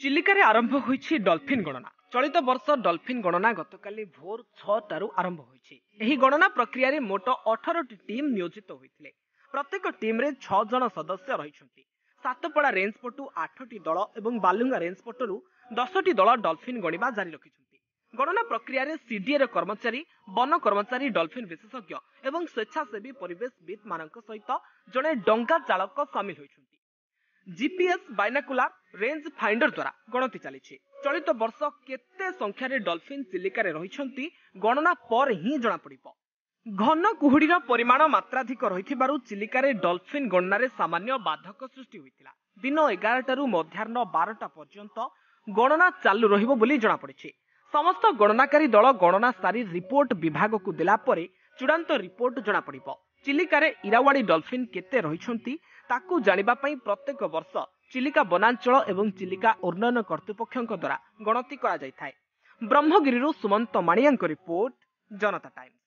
ଚିଲିକାରେ ଆରମ୍ଭ ହୋଇଛି ଡଲଫିନ୍ ଗଣନା। ଚଳିତ ବର୍ଷ ଡଲଫିନ୍ ଗଣନା ଗତକାଲି ଭୋର 6ଟାରୁ ଆରମ୍ଭ ହୋଇଛି। ଏହି ଗଣନା ପ୍ରକ୍ରିୟାରେ ମୋଟ 18ଟି ଟିମ୍ ନିୟୋଜିତ ହୋଇଥିଲେ। ପ୍ରତ୍ୟେକ ଟିମ୍ରେ 6 ଜଣ ସଦସ୍ୟ ରହିଛନ୍ତି। ସାତପଡ଼ା ରେଞ୍ଜ ପଟୁ 8ଟି ଦଳ ଏବଂ ବାଲୁଙ୍ଗା ରେଞ୍ଜ ପଟରୁ 10ଟି ଦଳ ଡଲଫିନ୍ ଗଣିବା ଜାରି ରଖିଛନ୍ତି। ଗଣନା ପ୍ରକ୍ରିୟାରେ ସିଡିଏର କର୍ମଚାରୀ, ବନ କର୍ମଚାରୀ, ଡଲଫିନ୍ ବିଶେଷଜ୍ଞ ଏବଂ ସ୍ୱେଚ୍ଛାସେବୀ ପରିବେଶବିତ୍ ମାନଙ୍କ ସହିତ ଜଣେ ଡଙ୍ଗା ଚାଳକ ସାମିଲ ହୋଇଛନ୍ତି। जीपीएस बाइनाकुलार रेंज फाइंडर द्वारा गणति चली। चलित वर्ष केते संख्यार डॉल्फिन चिलिकार रही गणना पर ही जना पड़िबो। घन कुहुडीर परिमाण मात्राधिक रही चिलिकार डॉल्फिन गणना सामान्य बाधक सृष्टि होता। दिन 11टारू मध्याह्न 12टा पर्यंत गणना चालू रहिबो बोली जना पड़िछि। समस्त गणनाकारी दल गणना सारी रिपोर्ट विभाग को देला परे चूड़ांत रिपोर्ट जना पड़िबो। चिलिकारे इरावाड़ी डॉल्फिन केते रहिछंती ताकू जानिबा पई प्रत्येक वर्ष चिलिका वनांचल एवं चिलिका उन्नयन कर्तृपक्षक द्वारा गणति करा जाय थाए। ब्रह्मगिरिरू सुमंत माणियांक रिपोर्ट, जनता टाइम्स।